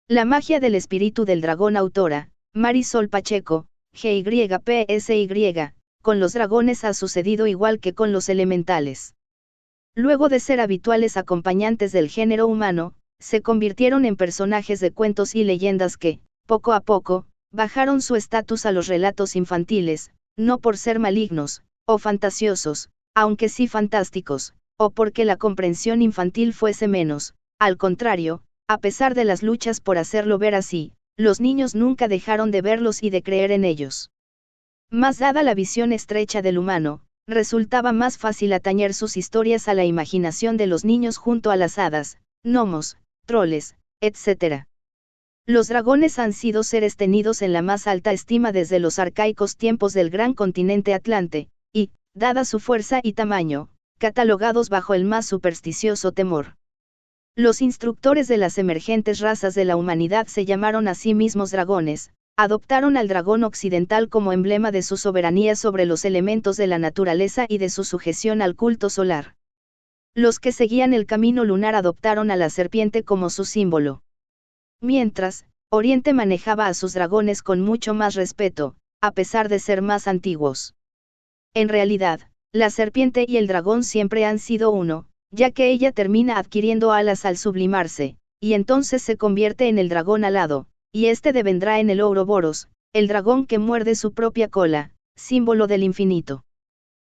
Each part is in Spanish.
La magia del espíritu del dragón. Autora, Marisol Pacheco, GYPSY, con los dragones ha sucedido igual que con los elementales. Luego de ser habituales acompañantes del género humano, se convirtieron en personajes de cuentos y leyendas que, poco a poco, bajaron su estatus a los relatos infantiles, no por ser malignos, o fantasiosos, aunque sí fantásticos, o porque la comprensión infantil fuese menos, al contrario, a pesar de las luchas por hacerlo ver así, los niños nunca dejaron de verlos y de creer en ellos. Más dada la visión estrecha del humano, resultaba más fácil atañer sus historias a la imaginación de los niños junto a las hadas, gnomos, troles, etc. Los dragones han sido seres tenidos en la más alta estima desde los arcaicos tiempos del gran continente Atlante, y, dada su fuerza y tamaño, catalogados bajo el más supersticioso temor. Los instructores de las emergentes razas de la humanidad se llamaron a sí mismos dragones, adoptaron al dragón occidental como emblema de su soberanía sobre los elementos de la naturaleza y de su sujeción al culto solar. Los que seguían el camino lunar adoptaron a la serpiente como su símbolo. Mientras, Oriente manejaba a sus dragones con mucho más respeto, a pesar de ser más antiguos. En realidad, la serpiente y el dragón siempre han sido uno, ya que ella termina adquiriendo alas al sublimarse, y entonces se convierte en el dragón alado, y este devendrá en el Ouroboros, el dragón que muerde su propia cola, símbolo del infinito.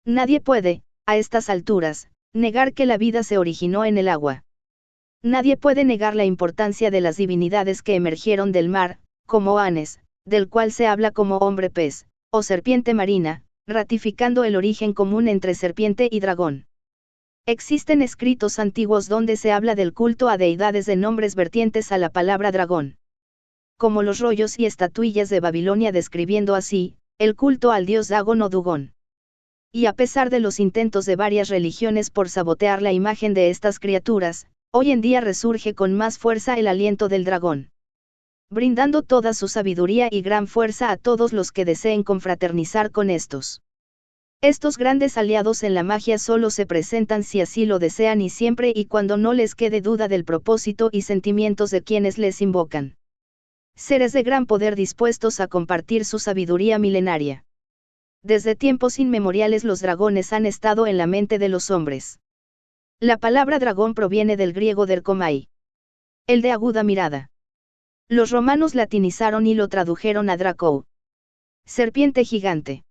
Nadie puede, a estas alturas, negar que la vida se originó en el agua. Nadie puede negar la importancia de las divinidades que emergieron del mar, como Anes, del cual se habla como hombre pez, o serpiente marina, ratificando el origen común entre serpiente y dragón. Existen escritos antiguos donde se habla del culto a deidades de nombres vertientes a la palabra dragón. Como los rollos y estatuillas de Babilonia describiendo así, el culto al dios Dagon o Dugón. Y a pesar de los intentos de varias religiones por sabotear la imagen de estas criaturas, hoy en día resurge con más fuerza el aliento del dragón, brindando toda su sabiduría y gran fuerza a todos los que deseen confraternizar con estos. Estos grandes aliados en la magia solo se presentan si así lo desean y siempre y cuando no les quede duda del propósito y sentimientos de quienes les invocan. Seres de gran poder dispuestos a compartir su sabiduría milenaria. Desde tiempos inmemoriales los dragones han estado en la mente de los hombres. La palabra dragón proviene del griego derkomai, el de aguda mirada. Los romanos latinizaron y lo tradujeron a draco, serpiente gigante.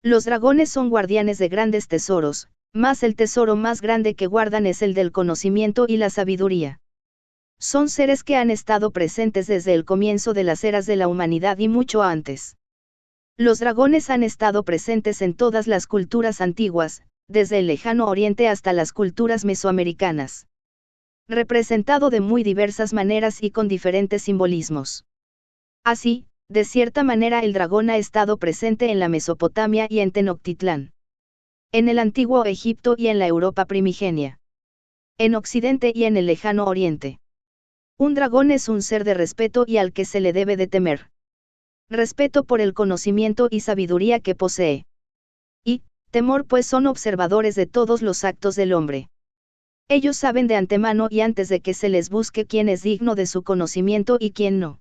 Los dragones son guardianes de grandes tesoros, mas el tesoro más grande que guardan es el del conocimiento y la sabiduría. Son seres que han estado presentes desde el comienzo de las eras de la humanidad y mucho antes. Los dragones han estado presentes en todas las culturas antiguas, desde el lejano oriente hasta las culturas mesoamericanas. Representado de muy diversas maneras y con diferentes simbolismos. Así, de cierta manera el dragón ha estado presente en la Mesopotamia y en Tenochtitlán. En el antiguo Egipto y en la Europa primigenia. En Occidente y en el lejano Oriente. Un dragón es un ser de respeto y al que se le debe de temer. Respeto por el conocimiento y sabiduría que posee. Y, temor pues son observadores de todos los actos del hombre. Ellos saben de antemano y antes de que se les busque quién es digno de su conocimiento y quién no.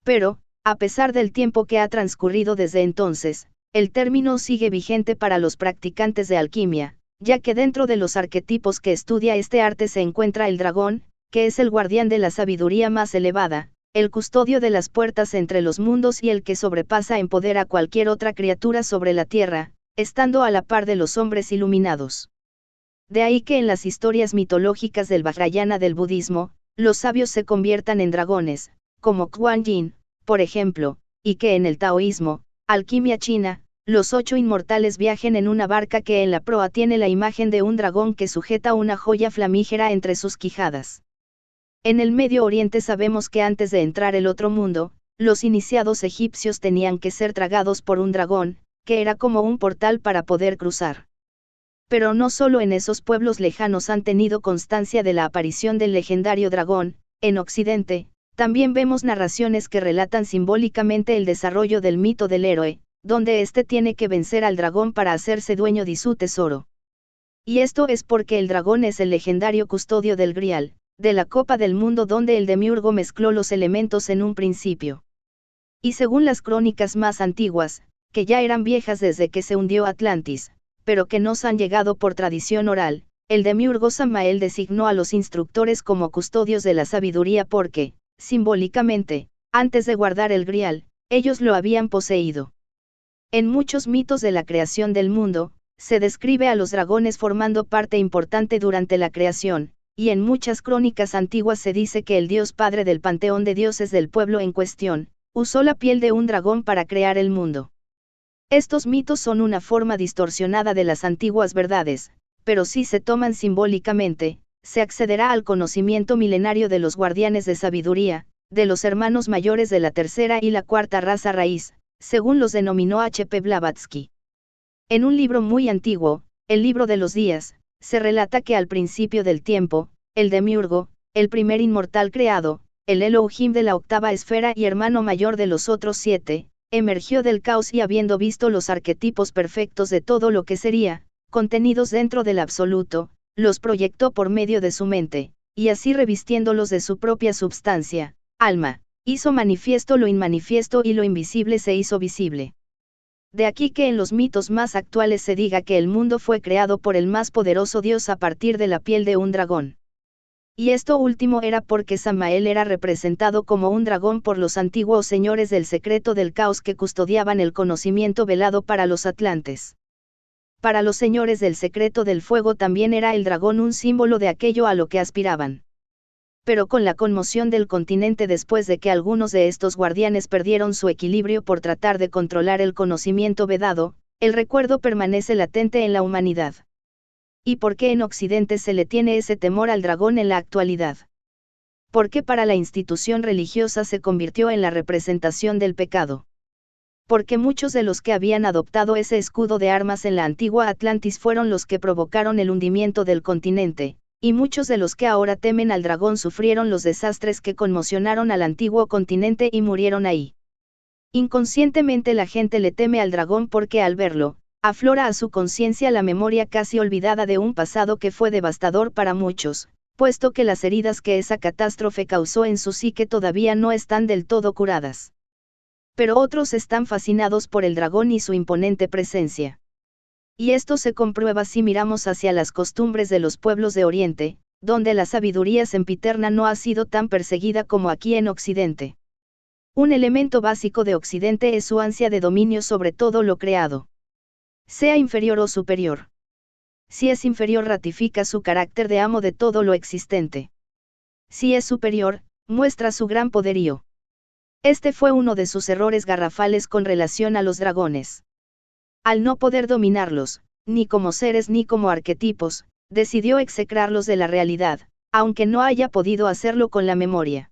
Pero, a pesar del tiempo que ha transcurrido desde entonces, el término sigue vigente para los practicantes de alquimia, ya que dentro de los arquetipos que estudia este arte se encuentra el dragón, que es el guardián de la sabiduría más elevada, el custodio de las puertas entre los mundos y el que sobrepasa en poder a cualquier otra criatura sobre la tierra, estando a la par de los hombres iluminados. De ahí que en las historias mitológicas del Vajrayana del budismo, los sabios se conviertan en dragones, como Kuan Yin, por ejemplo, y que en el taoísmo, alquimia china, los 8 inmortales viajen en una barca que en la proa tiene la imagen de un dragón que sujeta una joya flamígera entre sus quijadas. En el Medio Oriente sabemos que antes de entrar el otro mundo, los iniciados egipcios tenían que ser tragados por un dragón, que era como un portal para poder cruzar. Pero no solo en esos pueblos lejanos han tenido constancia de la aparición del legendario dragón, en Occidente, también vemos narraciones que relatan simbólicamente el desarrollo del mito del héroe, donde éste tiene que vencer al dragón para hacerse dueño de su tesoro. Y esto es porque el dragón es el legendario custodio del Grial, de la Copa del Mundo donde el demiurgo mezcló los elementos en un principio. Y según las crónicas más antiguas, que ya eran viejas desde que se hundió Atlantis, pero que nos han llegado por tradición oral, el demiurgo Samael designó a los instructores como custodios de la sabiduría porque, simbólicamente, antes de guardar el grial, ellos lo habían poseído. En muchos mitos de la creación del mundo, se describe a los dragones formando parte importante durante la creación, y en muchas crónicas antiguas se dice que el dios padre del panteón de dioses del pueblo en cuestión, usó la piel de un dragón para crear el mundo. Estos mitos son una forma distorsionada de las antiguas verdades, pero si se toman simbólicamente, se accederá al conocimiento milenario de los guardianes de sabiduría, de los hermanos mayores de la tercera y la cuarta raza raíz, según los denominó H.P. Blavatsky. En un libro muy antiguo, el Libro de los Días, se relata que al principio del tiempo, el demiurgo, el primer inmortal creado, el Elohim de la octava esfera y hermano mayor de los otros 7, emergió del caos y habiendo visto los arquetipos perfectos de todo lo que sería, contenidos dentro del absoluto, los proyectó por medio de su mente, y así revistiéndolos de su propia substancia, alma, hizo manifiesto lo inmanifiesto y lo invisible se hizo visible. De aquí que en los mitos más actuales se diga que el mundo fue creado por el más poderoso Dios a partir de la piel de un dragón. Y esto último era porque Samael era representado como un dragón por los antiguos señores del secreto del caos que custodiaban el conocimiento velado para los atlantes. Para los señores del secreto del fuego también era el dragón un símbolo de aquello a lo que aspiraban. Pero con la conmoción del continente después de que algunos de estos guardianes perdieron su equilibrio por tratar de controlar el conocimiento vedado, el recuerdo permanece latente en la humanidad. ¿Y por qué en Occidente se le tiene ese temor al dragón en la actualidad? Porque para la institución religiosa se convirtió en la representación del pecado. Porque muchos de los que habían adoptado ese escudo de armas en la antigua Atlantis fueron los que provocaron el hundimiento del continente, y muchos de los que ahora temen al dragón sufrieron los desastres que conmocionaron al antiguo continente y murieron ahí. Inconscientemente la gente le teme al dragón porque al verlo, aflora a su conciencia la memoria casi olvidada de un pasado que fue devastador para muchos, puesto que las heridas que esa catástrofe causó en su psique todavía no están del todo curadas. Pero otros están fascinados por el dragón y su imponente presencia. Y esto se comprueba si miramos hacia las costumbres de los pueblos de Oriente, donde la sabiduría sempiterna no ha sido tan perseguida como aquí en Occidente. Un elemento básico de Occidente es su ansia de dominio sobre todo lo creado. Sea inferior o superior. Si es inferior ratifica su carácter de amo de todo lo existente. Si es superior, muestra su gran poderío. Este fue uno de sus errores garrafales con relación a los dragones. Al no poder dominarlos, ni como seres ni como arquetipos, decidió execrarlos de la realidad, aunque no haya podido hacerlo con la memoria.